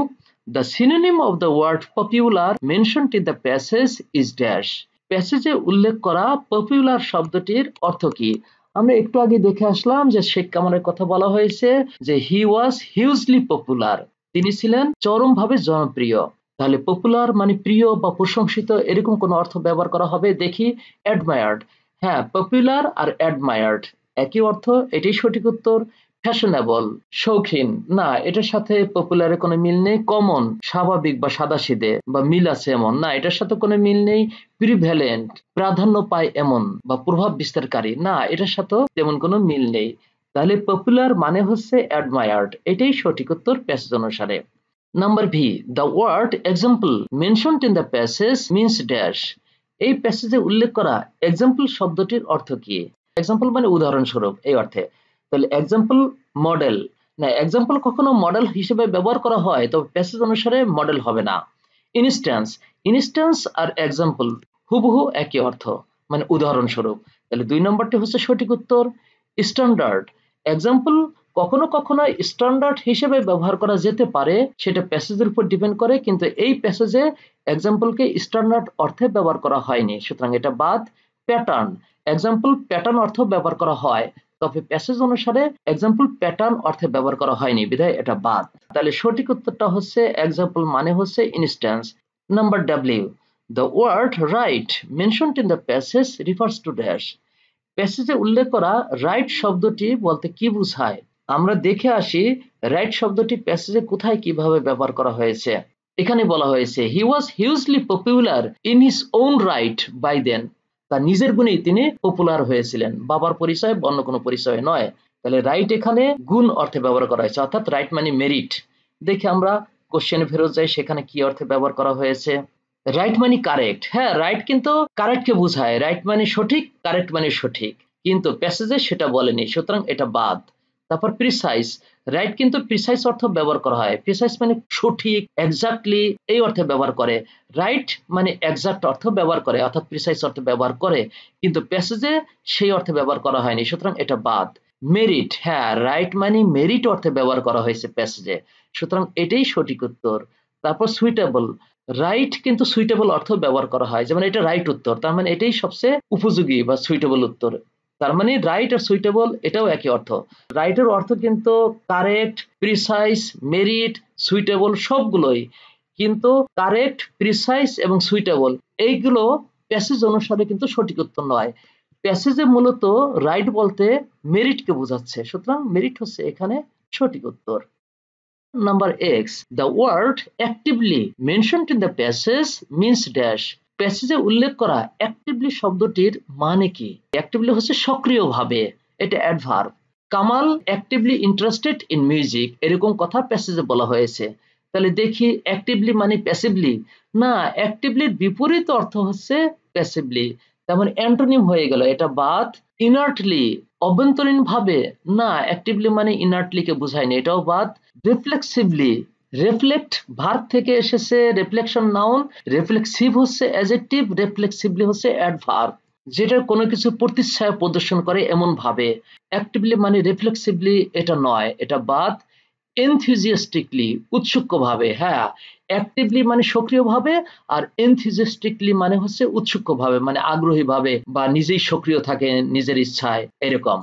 the synonym of the word popular mentioned in the passage is dash. প্যাসেজে উল্লেখ করা পপুলার শব্দটির অর্থ কি? আমরা একটু আগে দেখে আসলাম যে শেখ কামালের কথা বলা হয়েছে যে হি ওয়াজ হিউজলি পপুলার, তিনি ছিলেন চরমভাবে জনপ্রিয়। তাহলে পপুলার মানে প্রিয় বা প্রশংসিত, এরকম কোন অর্থ ব্যবহার করা হবে? দেখি, অ্যাডমায়ার্ড, হ্যাঁ পপুলার আর অ্যাডমায়ার্ড একই অর্থ, এটাই সঠিক উত্তর। ফ্যাশনেবল, শৌখিন, না এটার সাথে পপুলারের কোনো মিল নেই। কমন, স্বাভাবিক বা সাদাসিধে বা মিল আছে এমন, না এটার সাথে কোনো মিল নেই। প্রিভ্যালেন্ট, প্রাধান্য পায় এমন বা প্রভাব বিস্তারকারী, না এটার সাথেও তেমন কোনো মিল নেই। তাহলে পপুলার মানে হচ্ছে অ্যাডমায়ার্ড, এটাই সঠিক উত্তর প্যাসেজ অনুসারে। Number V, the word example mentioned in the passage means dash. এই প্যাসেজে উল্লেখ করা এক্সাম্পল শব্দটির অর্থ কি? এক্সাম্পল মানে উদাহরণস্বরূপ এই অর্থে। তাহলে এক্সাম্পল মডেল না, এক্সাম্পল কখনো মডেল হিসেবে ব্যবহার করা হয়, তবে প্যাসেজ অনুসারে মডেল হবে না। ইনস্ট্যান্স, ইনস্ট্যান্স আর এক্সাম্পল হুবহু একই অর্থ, মানে উদাহরণস্বরূপ। তাহলে 2 নম্বরটি হচ্ছে সঠিক উত্তর। স্ট্যান্ডার্ড, এক্সাম্পল কখনো কখনো স্ট্যান্ডার্ড হিসেবে ব্যবহার করা যেতে পারে, সেটা প্যাসেজের উপর ডিপেন্ড করে, কিন্তু এই প্যাসেজে এক্সাম্পলকে স্ট্যান্ডার্ড অর্থে ব্যবহার করা হয়নি, সুতরাং এটা বাদ। প্যাটার্ন, এক্সাম্পল প্যাটার্ন অর্থ ব্যবহার করা হয়, তবে প্যাসেজ অনুসারে এক্সাম্পল প্যাটার্ন অর্থে ব্যবহার করা হয়নি, বিধায় এটা বাদ। তাহলে সঠিক উত্তরটা হচ্ছে এক্সাম্পল মানে হচ্ছে instance. Number W, the word right mentioned in the passage refers to dash. প্যাসেজে উল্লেখ করা রাইট শব্দটি বলতে কি বোঝায়? আমরা দেখে আসি রাইট শব্দটি প্যাসেজে কোথায় কিভাবে ব্যবহার করা হয়েছে। এখানে বলা হয়েছে he was hugely popular in his own right by then. তার নিজের গুণেই তিনি পপুলার হয়েছিলেন, বাবার পরিচয় অন্য কোনো পরিচয় নয়। তাহলে রাইট এখানে গুণ অর্থে ব্যবহার করা হয়েছে, অর্থাৎ রাইট মানে মেরিট। দেখে আমরা কোশ্চেনে ফেরত যাই, সেখানে কি অর্থে ব্যবহার করা হয়েছে। রাইট মানে কারেক্ট, হ্যাঁ রাইট কিন্তু কারেক্টকে বোঝায়, রাইট মানে সঠিক, কারেক্ট মানে সঠিক, কিন্তু প্যাসেজে সেটা বলেনি, সুতরাং এটা বাদ। তারপর প্রিসাইজ, রাইট কিন্তু প্রিসাইজ অর্থ ব্যবহার করা হয়, প্রিসাইজ মানে সঠিক, এক্স্যাক্টলি এই অর্থে ব্যবহার করে। রাইট মানে এক্সাক্ট অর্থ ব্যবহার করে, অর্থাৎ প্রিসাইজ অর্থ ব্যবহার করে, কিন্তু প্যাসেজে সেই অর্থে ব্যবহার করা হয়নি, সুতরাং এটা বাদ। মেরিট, হ্যাঁ রাইট মানে মেরিট অর্থে ব্যবহার করা হয়েছে প্যাসেজে, সুতরাং এটাই সঠিক উত্তর। তারপর সুইটেবল, রাইট কিন্তু সুইটেবল অর্থ ব্যবহার করা হয়, যেমন এটা রাইট উত্তর, তার মানে এটাই সবচেয়ে উপযোগী বা সুইটেবল উত্তর। তার মানে রাইট আর সুইটেবল এটাও একই অর্থ। রাইটের অর্থ কিন্তু কারেক্ট, প্রিসাইজ, মেরিট, সুইটেবল সবগুলোই, কিন্তু কারেক্ট, প্রিসাইজ এবং সুইটেবল এইগুলো প্যাসেজ অনুসারে কিন্তু সঠিক উত্তর নয়। প্যাসেজে মূলত রাইট বলতে মেরিটকে বোঝাচ্ছে, সুতরাং মেরিট হচ্ছে এখানে সঠিক উত্তর। Number X, the word actively mentioned in the passage means dash. প্যাসেজে উল্লেখ করা অ্যাক্টিভলি শব্দটির মানে কি? অ্যাক্টিভলি হচ্ছে সক্রিয়ভাবে, এটা adverb. Kamal actively interested in music, এরকম কথা প্যাসেজে বলা হয়েছে। তাহলে দেখি অ্যাক্টিভলি মানে প্যাসিভলি না, অ্যাক্টিভলির বিপরীত অর্থ হচ্ছে প্যাসিভলি, তেমন অ্যান্টোনিম হয়ে গেল, এটা বাদ। ইনার্টলি অভ্যন্তরীণ ভাবে না, অ্যাক্টিভলি মানে ইনার্টলি কে বোঝায়নি, এটাও বাদ। রিফ্লেক্সিভলি, রিফ্লেক্ট ভার্ব থেকে এসেছে, রিফ্লেকশন নাউন, রিফ্লেক্সিভ হচ্ছে অ্যাডজেক্টিভ, রিফ্লেক্সিভলি হচ্ছে অ্যাডভার্ব, যেটা কোনো কিছু প্রতিচ্ছায়া প্রদর্শন করে এমন ভাবে। অ্যাক্টিভলি মানে রিফ্লেক্সিভলি এটা নয়, এটা বাদ। এনথুজিয়াস্টিকলি উৎসুকভাবে, হ্যাঁ অ্যাক্টিভলি মানে সক্রিয়ভাবে, আর এনথুজিয়াস্টিকলি মানে হচ্ছে উৎসুকভাবে, মানে আগ্রহীভাবে বা নিজেই সক্রিয় থাকে নিজের ইচ্ছায় এরকম।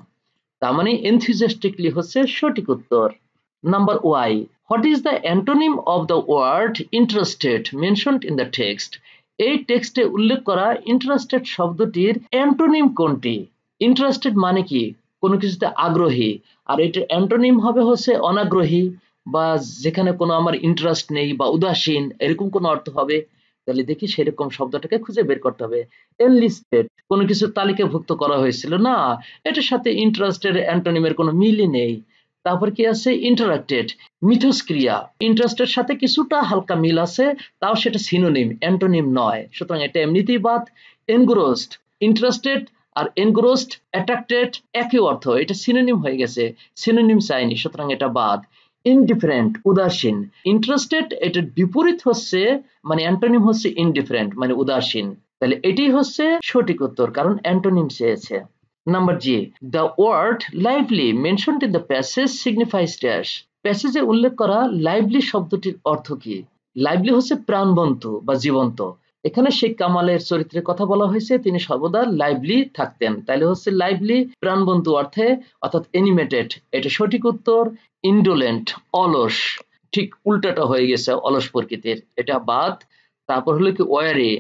তার মানে enthusiastically হচ্ছে সঠিক উত্তর। Number Y, what is the antonym of the word interested mentioned in the text? এই টেক্সটে উল্লেখ করা ইন্টারেস্টেড শব্দটির অ্যান্টোনিম কোনটি? ইন্টারেস্টেড মানে কি? কোনো কিছুতে আগ্রহী, আর এটার অ্যান্টোনিম হবে হচ্ছে অনাগ্রহী, বা যেখানে কোনো আমার ইন্টারেস্ট নেই বা উদাসীন, এরকম কোনো অর্থ হবে। তাহলে দেখি সেরকম শব্দটাকে খুঁজে বের করতে হবে। এনলিস্টেড, কোনো কিছু তালিকাভুক্ত করা হয়েছিল না, এটার সাথে ইন্টারেস্টেড অ্যান্টোনিমের কোনো মিলই নেই। তারপর কি আছে? ইন্টারাক্টেড, মিথস্ক্রিয়া, ইন্টারেস্টের সাথে কিছুটা হালকা মিল আছে, তাও সেটা সিনোনিম, অ্যান্টোনিম নয়, সুতরাং এটা এমনিতেই বাদ। এনগ্রোসড, ইন্টারেস্টেড আর এনগ্রোসড অ্যাট্রাক্টেড একই অর্থ, এটা সিনোনিম হয়ে গেছে, সিনোনিম চাইনি, সুতরাং এটা বাদ। ইনডিফারেন্ট উদাসীন, ইন্টারেস্টেড এটার বিপরীত হচ্ছে, মানে অ্যান্টোনিম হচ্ছে ইনডিফারেন্ট মানে উদাসীন, তাহলে এটাই হচ্ছে সঠিক উত্তর, কারণ অ্যান্টোনিম চেয়েছে। Number G, the word lively mentioned in the passage signifies dash. প্যাসেজে উল্লেখ করা লাইভলি শব্দটির অর্থ কি? লাইভলি হচ্ছে প্রাণবন্ত বা জীবন্ত, এখানে শেখ কামালের চরিত্রের কথা বলা হয়েছে, তিনি সর্বদা লাইভলি থাকতেন, তাইলে হচ্ছে লাইভলি প্রাণবন্ত অর্থে, অর্থাৎ এনিমেটেড, এটা সঠিক উত্তর। ইন্ডোলেন্ট অলস, ঠিক উল্টাটা হয়ে গেছে, অলস প্রকৃতির, এটা বাদ। তারপর হলো কি ওয়ারি,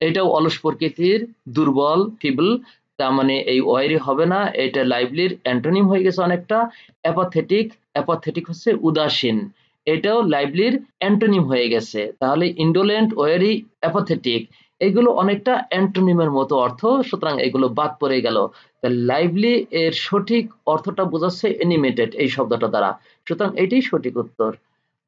এটাও অলস প্রকৃতির, দুর্বল ফিবল, তার মানে এই ওয়ারি হবে না, এটা লাইভলির অ্যান্টোনিম হয়ে গেছে অনেকটা। অ্যাপাথেটিক, অ্যাপাথেটিক হচ্ছে উদাসীন, এটাও লাইভলির অ্যান্টোনিম হয়ে গেছে, তাহলে ইন্ডোলেন্ট, ওয়ারি, অ্যাপাথেটিক এগুলো অনেকটা অ্যান্টোনিমের মতো অর্থ, সুতরাং এগুলো বাদ পড়ে গেল। লাইভলি এর সঠিক অর্থটা বোঝাচ্ছে এনিমেটেড এই শব্দটা দ্বারা, সুতরাং এটাই সঠিক উত্তর।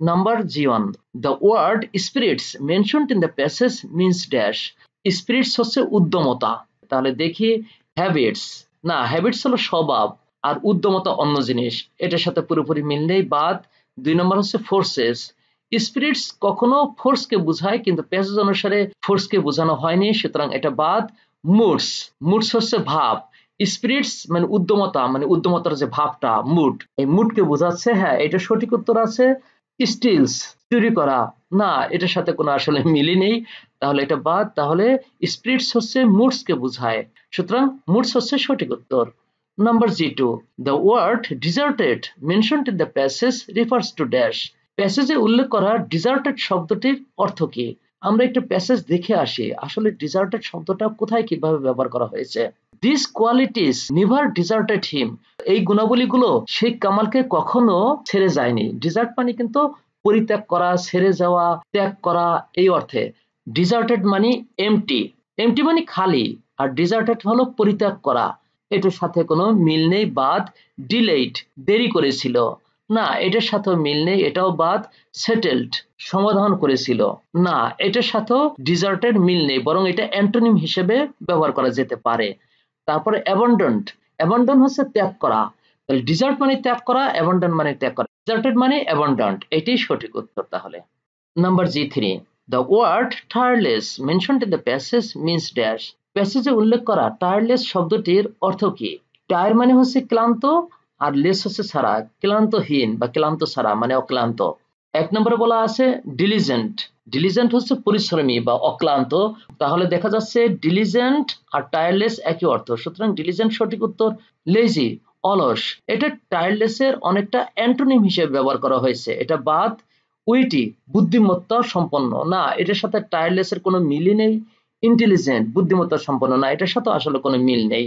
নাম্বার জি1, the word spirits mentioned in the passage means dash. Spirits হচ্ছে উদ্যমতা, তাহলে দেখি হ্যাবিটস, না, হ্যাবিটস হলো স্বভাব, আর উদ্যমতা অন্য জিনিস, এটার সাথে পুরোপুরি মিল নেই, বাদ। 2 নম্বর হচ্ছে ফোর্সেস। স্পিরিটস কখনো ফোর্সকে বোঝায়, কিন্তু প্যাসেজ অনুসারে ফোর্সকে বোঝানো হয়নি, সুতরাং এটা বাদ। মুডস, মুডস হচ্ছে ভাব। স্পিরিটস মানে উদ্যমতা, মানে উদ্যমতার যে ভাবটা, মুড, এই মুডকে বোঝাচ্ছে। হ্যাঁ, এটা সঠিক উত্তর আছে। স্টিলস, চুরি করা, না, এটার সাথে কোনো আসলে মিলই নেই, তাহলে এটা বাদ। তাহলে স্পিরিটস হচ্ছে মুডস কে বোঝায়, সুতরাং মুডস হচ্ছে সঠিক উত্তর। Number G2, the word deserted mentioned in the passage refers to dash. প্যাসেজে উল্লেখ করা ডিজার্টেড শব্দটির অর্থ কি? আমরা একটা প্যাসেজ দেখে আসি আসলে ডিজার্টেড শব্দটা কোথায় কিভাবে ব্যবহার করা হয়েছে। These qualities never deserted him. এই গুণাবলীগুলো শেখ কামালকে কখনো ছেড়ে যায়নি। ডিজার্ট মানে কিন্তু পরিত্যাগ করা, ছেড়ে যাওয়া, ত্যাগ করা, এই অর্থে। ডিজার্টেড মানে এমটি, এমটি মানে খালি, আর ডিজার্টেড হলো পরিত্যাগ করা, এটার সাথে কোনো মিল নেই, বাদ। ডিলেইড, দেরি করেছিল, না, এটার সাথেও মিল নেই, এটাও বাদ। সেটেলড, সমাধান করেছিল, না, এটার সাথেও ডিজার্টেড মিল নেই, বরং এটা অ্যান্টোনিম হিসেবে ব্যবহার করা যেতে পারে। তারপরে অ্যাবান্ডন্ড, অ্যাবান্ডন হচ্ছে ত্যাগ করা, তাহলে ডিজার্ট মানে ত্যাগ করা, অ্যাবান্ডন মানে ত্যাগ করা, ডিজার্টেড মানে অ্যাবান্ডন্ড, এটাই সঠিক উত্তর তাহলে। Number G3, the word tireless mentioned in the passage means dash. প্যাসেজে উল্লেখ করা টায়ারলেস শব্দটির অর্থ কি? টায়ার মানে হচ্ছে ক্লান্ত, আর লেস হচ্ছে ছাড়া, ক্লান্তহীন বা ক্লান্ত ছাড়া মানে অক্লান্ত। 1 নম্বরে বলা আছে ডিলিজেন্ট, ডিলিজেন্ট হচ্ছে পরিশ্রমী বা অক্লান্ত, তাহলে দেখা যাচ্ছে ডিলিজেন্ট আর টায়ারলেস একই অর্থ, সুতরাং ডিলিজেন্ট সঠিক উত্তর। লেজি, অলস, এটা টায়ারলেসের অনেকটা অ্যান্টোনিম হিসেবে ব্যবহার করা হয়েছে, এটা বাদ। উইটি, বুদ্ধিমত্তা সম্পন্ন, না, এটার সাথে টায়ারলেস এর কোনো মিলই নেই। ইন্টেলিজেন্ট, বুদ্ধিমত্তা সম্পন্ন, না, এটার সাথে আসলে কোনো মিল নেই,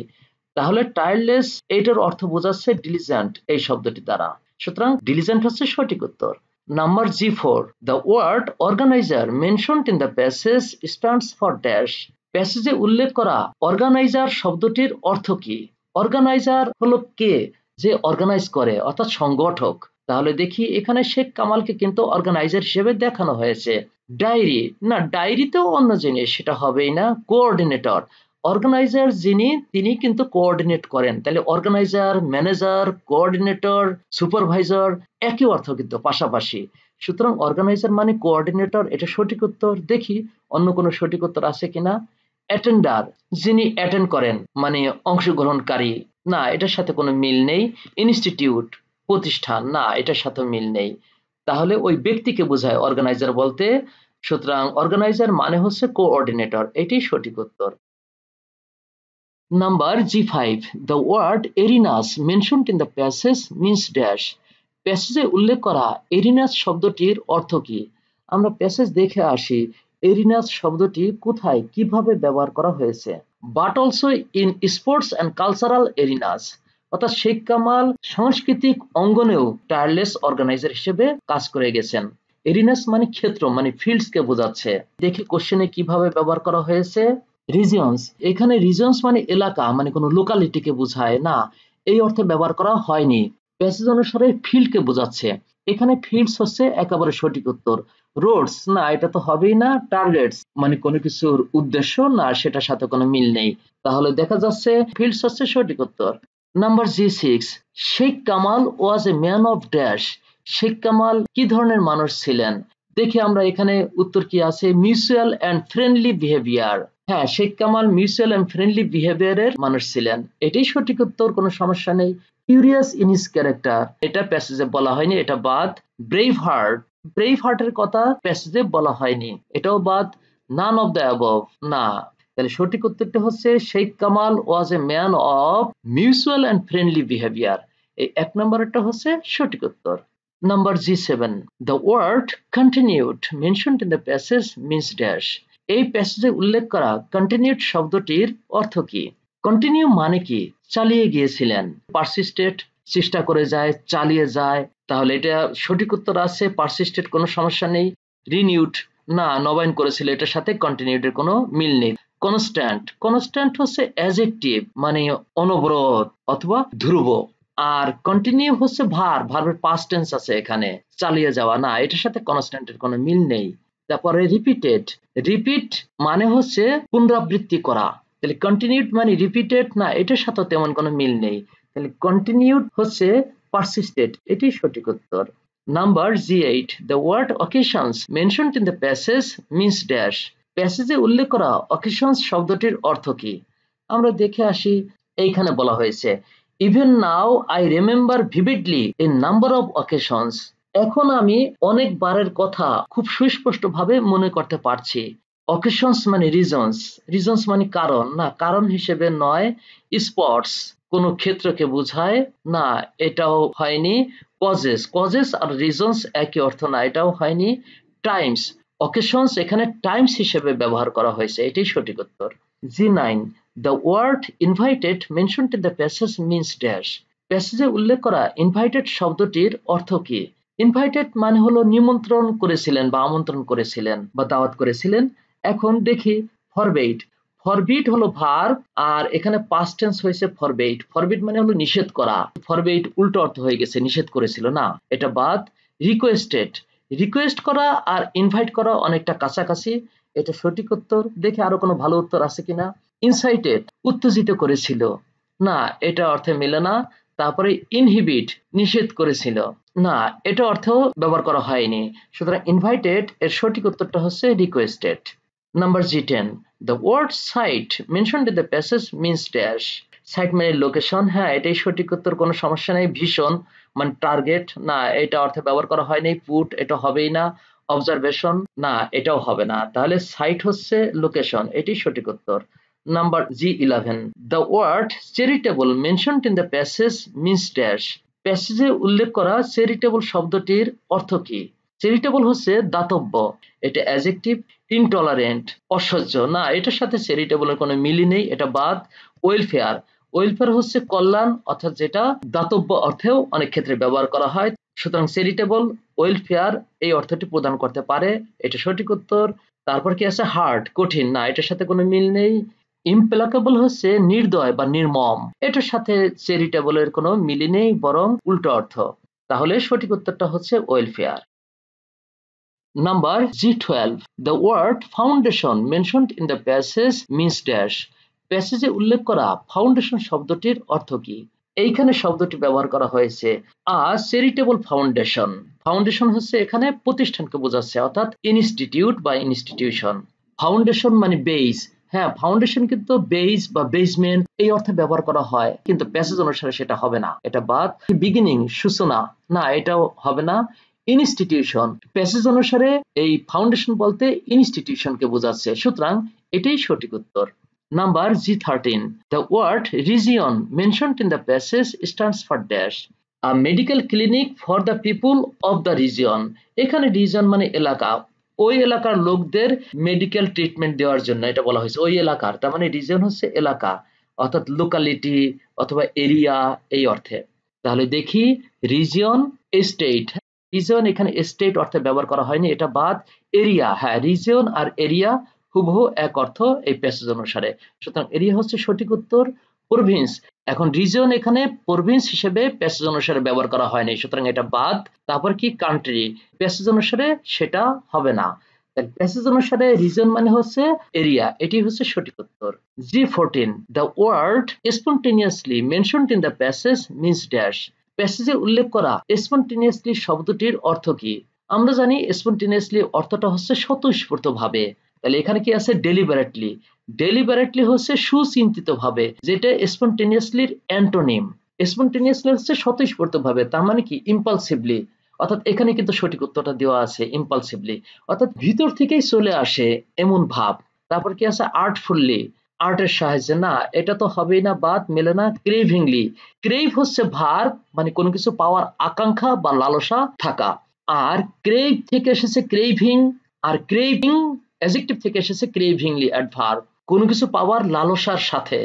তাহলে টায়ারলেস এটার অর্থ বোঝাচ্ছে ডিলিজেন্ট এই শব্দটি দ্বারা, সুতরাং ডিলিজেন্ট হচ্ছে সঠিক উত্তর। Number G4, the word organizer mentioned in the passage stands for dash. প্যাসেজে উল্লেখ করা অর্গানাইজার শব্দটির অর্থ কি? অর্গানাইজার হলো কে, যে অর্গানাইজ করে, অর্থাৎ সংগঠক, তাহলে দেখি এখানে শেখ কামালকে কিন্তু অর্গানাইজার হিসেবে দেখানো হয়েছে। ডায়েরি, না, ডায়েরিতেও অন্য জিনিস, সেটা হবেই না। কোঅর্ডিনেটর, অর্গানাইজার যিনি তিনি কিন্তু কোঅর্ডিনেট করেন, তাহলে অর্গানাইজার, ম্যানেজার, কোঅর্ডিনেটর, সুপারভাইজার একই অর্থ কিন্তু পাশাপাশি, সুতরাং অর্গানাইজার মানে কোঅর্ডিনেটর, এটা সঠিক উত্তর। দেখি অন্য কোনো সঠিক উত্তর আছে কিনা। অ্যাটেন্ডার, যিনি অ্যাটেন্ড করেন মানে অংশগ্রহণকারী, না, এটার সাথে কোনো মিল নেই। ইনস্টিটিউট, প্রতিষ্ঠান, না, এটার সাথে মিল নেই, তাহলে ওই ব্যক্তিকে বোঝায় অর্গানাইজার বলতে, সুতরাং অর্গানাইজার মানে হচ্ছে কোঅর্ডিনেটর, এটাই সঠিক উত্তর। Number G5, the word arenas mentioned in the passage means dash. প্যাসেজে উল্লেখ করা এরিনাস শব্দটির অর্থ কি? আমরা প্যাসেজ দেখে আসি এরিনাস শব্দটি কোথায় কিভাবে ব্যবহার করা হয়েছে। But also in sports and cultural arenas, অর্থাৎ শেখ কামাল সাংস্কৃতিক অঙ্গনেও টায়ারলেস অর্গানাইজার হিসেবে কাজ করে গেছেন। এরিনাস মানে ক্ষেত্র, মানে ফিল্ডস কে বোঝাচ্ছে। দেখি কোশ্চেনে কিভাবে ব্যবহার করা হয়েছে। রিজিয়নস, এখানে রিজিয়নস মানে এলাকা, মানে কোনো লোকালিটিকে বোঝায় না, এই অর্থে ব্যবহার করা হয়নি। প্যাসেজ অনুসারে ফিল্ডকে বোঝাচ্ছে, এখানে ফিল্ডস হচ্ছে একেবারে সঠিক উত্তর। রোডস, না, এটা তো হবেই না। টার্গেটস মানে কোনো কিছুর উদ্দেশ্য, না, সেটার সাথে কোনো মিল নেই, তাহলে দেখা যাচ্ছে ফিল্ডস হচ্ছে সঠিক উত্তর। Number G6, Sheikh Kamal was a man of dash. Sheikh Kamal কি ধরনের মানুষ ছিলেন? দেখি আমরা এখানে উত্তর কি আছে। মিউচুয়াল অ্যান্ড ফ্রেন্ডলি বিহেভিয়ার, হ্যাঁ, Sheikh Kamal mutual and friendly বিহেভিয়ারের মানুষ ছিলেন, এটাই সঠিক উত্তর, কোনো সমস্যা নেই। কিউরিয়াস ইন হিজ ক্যারেক্টার, এটা প্যাসেজে বলা হয়নি, এটা বাদ। ব্রেভ হার্ট, ব্রেভ হার্টের কথা প্যাসেজে বলা হয়নি, এটাও বাদ। নান অফ দ্য অ্যাবভ, না, তাহলে সঠিক উত্তরটা হচ্ছে Sheikh Kamal was a man of mutual and friendly behaviour, এই 1 নম্বরটা হচ্ছে সঠিক উত্তর। Number G7, the word continued mentioned in the passage means dash. এই প্যাসেজে উল্লেখ করা কন্টিনিউড শব্দটির অর্থ কি? কন্টিনিউ মানে কি? চালিয়ে গিয়েছিলেন, পারসিস্টেড, চেষ্টা করে যায়, চালিয়ে যায়, তাহলে এটা সঠিক উত্তর আছে পারসিস্টেড, কোনো সমস্যা নেই। রিনিউড, না, নবায়ন করেছিল, এটার সাথে কন্টিনিউডের কোনো মিল নেই। কনস্ট্যান্ট, কনস্ট্যান্ট হচ্ছে অ্যাডজেক্টিভ মানে অনবরত অথবা ধ্রুব, আর কন্টিনিউ হচ্ছে ভার্বের পাস্ট টেন্স আছে এখানে, চালিয়ে যাওয়া, না, এটার সাথে কনস্ট্যান্টের কোনো মিল নেই। তারপরে রিপিটেড, রিপিট মানে হচ্ছে পুনরাবৃত্তি করা, তাহলে কন্টিনিউড মানে রিপিটেড না, এটার সাথে তেমন কোনো মিল নেই। তাহলে কন্টিনিউড হচ্ছে পারসিস্টেড, এটাই সঠিক উত্তর। Number G8, the word occasions mentioned in the passage means dash। প্যাসেজে উল্লেখ করা occasions শব্দটির অর্থ কি? আমরা দেখে আসি। এইখানে বলা হয়েছে even now I remember vividly a number of occasions। এখন আমি অনেকবারের কথা খুব সুস্পষ্টভাবে মনে করতে পারছি। occasions মানে reasons মানে কারণ না, কারণ হিসেবে নয়। স্পটস কোনো ক্ষেত্রকে বোঝায় না, এটাও হয়নি। কজেস আর রিজনস একই অর্থ না, এটাও হয়নি। টাইমস, occasions এখানে টাইমস হিসেবে ব্যবহার করা হয়েছে, এটাই সঠিক উত্তর। G9, the word invited mentioned in the passage means dash। প্যাসেজে উল্লেখ করা ইনভাইটেড শব্দটির অর্থ কি? ইনভাইটেড মানে হলো নিমন্ত্রণ করেছিলেন বা আমন্ত্রণ করেছিলেন বা দাওয়াত করেছিলেন। এখন দেখি ফরবেইড। ফরবিড হলো ভার্ব, আর এখানে পাস্ট টেন্স হয়েছে ফরবেইড। ফরবিড মানে হলো নিষেধ করা, ফরবেইড উল্টো অর্থ হয়ে গেছে, নিষেধ করেছিল না, এটা বাদ। রিকোয়েস্টেড, রিকোয়েস্ট করা আর ইনভাইট করা অনেকটা কাছাকাছি, এটা সঠিক উত্তর। দেখে আরো কোনো ভালো উত্তর আছে কিনা। ইনসাইটেড, উত্তেজিত করেছিল না, এটা অর্থে মেলে না। তারপরে ইনহিবিট, নিষেধ করেছিল না, এটা অর্থেও ব্যবহার করা হয়নি। সুতরাং ইনভাইটেড এর সঠিক উত্তরটা হচ্ছে requested. Number G10, the word site mentioned in the passage means dash। Site মানে লোকেশন, হ্যাঁ এটাই সঠিক উত্তর, কোনো সমস্যা নেই। ভীষণ মানে টার্গেট না, এটা অর্থে ব্যবহার করা হয়নি। পুট, এটা হবেই না। অবজারভেশন না, এটাও হবে না। তাহলে সাইট হচ্ছে লোকেশন, এটাই সঠিক উত্তর। Number G11, the word charitable mentioned in the passage means dash। প্যাসেজে উল্লেখ করা চ্যারিটেবল শব্দটির অর্থ কি? চ্যারিটেবল হচ্ছে দাতব্য, এটা অ্যাডজেক্টিভ। ইনটলারেন্ট, অসহ্য না, এটার সাথে চ্যারিটেবলের কোনো মিলই নেই, এটা বাদ। ওয়েলফেয়ার, ওয়েলফেয়ার হচ্ছে কল্যাণ, অর্থাৎ যেটা দাতব্য অর্থেও অনেক ক্ষেত্রে ব্যবহার করা হয়। সুতরাং চ্যারিটেবল ওয়েলফেয়ার এই অর্থটি প্রদান করতে পারে, এটা সঠিক উত্তর। তারপর কি আছে? হার্ড, কঠিন না, এটার সাথে কোনো মিল নেই। ইমপ্লাকেবল হচ্ছে নির্দয় বা নির্মম, এটার সাথে চ্যারিটেবলের কোনো মিলই নেই, বরং উল্টো অর্থ। তাহলে সঠিক উত্তরটা হচ্ছে welfare. Number G12, the word foundation mentioned in the passage means dash। প্যাসেজে উল্লেখ করা ফাউন্ডেশন শব্দটির অর্থ কি? এইখানে শব্দটি ব্যবহার করা হয়েছে আ চ্যারিটেবল ফাউন্ডেশন। ফাউন্ডেশন হচ্ছে এখানে প্রতিষ্ঠানকে বোঝাচ্ছে, অর্থাৎ ইনস্টিটিউট বা ইনস্টিটিউশন। ফাউন্ডেশন মানে বেস, হ্যাঁ ফাউন্ডেশন কিন্তু বেস বা বেসমেন্ট এই অর্থে ব্যবহার করা হয়, কিন্তু প্যাসেজ অনুসারে সেটা হবে না, এটা বাদ। বিগিনিং, সূচনা না, এটাও হবে না। ইনস্টিটিউশন, প্যাসেজ অনুসারে এই ফাউন্ডেশন বলতে ইনস্টিটিউশনকে বোঝাচ্ছে, সুতরাং এটাই সঠিক উত্তর। Number G13, the word region mentioned in the passage stands for dash। a medical clinic for the people of the region। এখানে রিজন মানে এলাকা, ওই এলাকার লোকদের মেডিকেল ট্রিটমেন্ট দেওয়ার জন্য এটা বলা হয়েছে, ওই এলাকার, তার মানে রিজন হচ্ছে এলাকা, অর্থাৎ লোকালিটি অথবা এরিয়া এই অর্থে। তাহলে দেখি রিজিয়ন, স্টেট, রিজন এখানে স্টেট অর্থে ব্যবহার করা হয়নি, এটা বাদ। এরিয়া, হ্যাঁ রিজিয়ন আর এরিয়া হুবহু এক অর্থ এই প্যাসেজ অনুসারে, সুতরাং এরিয়া হচ্ছে সঠিক উত্তর। প্রভিন্স, এখন রিজন এখানে প্রভিন্স হিসেবে প্যাসেজ অনুসারে ব্যবহার করা হয়নি, সুতরাং এটা বাদ। তারপর কি? কান্ট্রি, প্যাসেজ অনুসারে সেটা হবে না। প্যাসেজ অনুসারে রিজন মানে হচ্ছে এরিয়া, এটি হচ্ছে সঠিক উত্তর। G14, the word spontaneously mentioned in the passage means dash। প্যাসেজে উল্লেখ করা স্পন্টেনিয়াসলি শব্দটির অর্থ কি? আমরা জানি স্পন্টেনিয়াসলি অর্থটা হচ্ছে স্বতঃস্ফূর্তভাবে, তাহলে এখানে কি আছে? ডেলিবারেটলি। ডেলিবারেটলি হচ্ছে সুচিন্তিতভাবে, যেটা স্পন্টেনিয়াসলির অ্যান্টোনিম। স্পন্টেনিয়াসলি হচ্ছে স্বতঃস্ফূর্তভাবে, তার মানে কি? ইম্পালসিভলি, অর্থাৎ এখানে কিন্তু সঠিক উত্তরটা দেওয়া আছে ইম্পালসিভলি, অর্থাৎ ভিতর থেকেই চলে আসে এমন ভাব। তারপর কি আছে? আর্টফুললি, আর্টের সাহায্যে না, এটা তো হবেই না, বাদ, মেলে না। ক্রেভিংলি, ক্রেভ হচ্ছে ভার্ব, মানে কোনো কিছু পাওয়ার আকাঙ্ক্ষা বা লালসা থাকা, আর ক্রেভ থেকে এসেছে ক্রেভিং, আর ক্রেভিং অ্যাডজেক্টিভ থেকে এসেছে ক্রেভিংলি অ্যাডভার্ব, কোনো কিছু পাওয়ার লালসার সাথে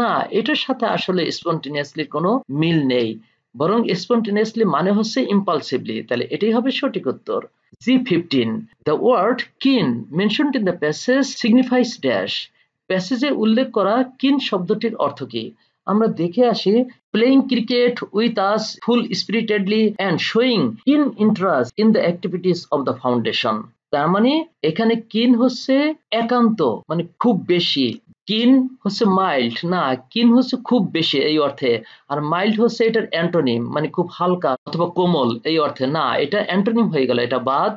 না, এটার সাথে আসলে স্পন্টেনিয়াসলি কোনো মিল নেই, বরং স্পন্টেনিয়াসলি মানে হচ্ছে ইম্পালসিভলি, তাহলে এটাই হবে সঠিক উত্তর। G15, the word keen mentioned in the passage signifies dash। প্যাসেজে উল্লেখ করা কিন শব্দটির অর্থ কি? আমরা দেখে আসি। Playing cricket with us full spiritedly and showing keen interest in the activities of the foundation. তার মানে এখানে কিন হচ্ছে একান্ত, মানে খুব বেশি, কিন হচ্ছে মাইল্ড না, কিন হচ্ছে খুব বেশি এই অর্থে, আর মাইল্ড হচ্ছে এটার অ্যান্টোনিম, মানে খুব হালকা অথবা কোমল এই অর্থে না, এটা অ্যান্টোনিম হয়ে গেল, এটা বাদ।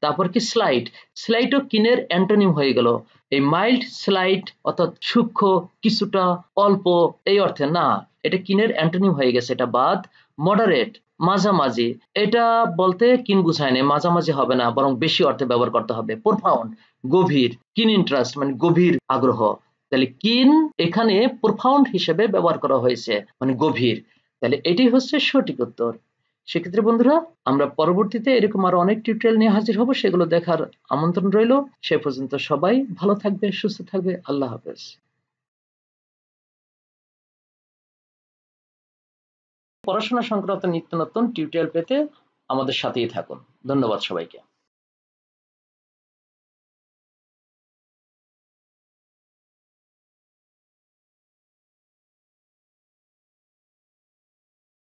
তারপর কি স্লাইট, স্লাইটও কিনের অ্যান্টোনিম হয়ে গেল। এই মাইল্ড স্লাইট অর্থাৎ সূক্ষ্ম, কিছুটা, অল্প এই অর্থে না, এটা কিনের অ্যান্টোনিম হয়ে গেছে, এটা বাদ। মডারেট মাঝামাঝি, এটা বলতে কিন বুঝায় না, মাঝামাঝি হবে না, বরং বেশি অর্থে ব্যবহার করতে হবে। প্রোফাউন্ড গভীর, কিন ইন্টারেস্ট মানে গভীর আগ্রহ, তাহলে কিন এখানে প্রোফাউন্ড হিসেবে ব্যবহার করা হয়েছে, মানে গভীর। তাহলে এটি হচ্ছে সঠিক উত্তর। সেক্ষেত্রে বন্ধুরা, আমরা পরবর্তীতে এরকম আরো অনেক টিউটোরিয়াল নিয়ে হাজির হব, সেগুলো দেখার আমন্ত্রণ রইল। সে পর্যন্ত সবাই ভালো থাকবে, সুস্থ থাকবে। আল্লাহ হাফেজ। পড়াশোনা সংক্রান্ত নিত্য নতুন টিউটোরিয়াল পেতে আমাদের সাথেই থাকুন। ধন্যবাদ সবাইকে।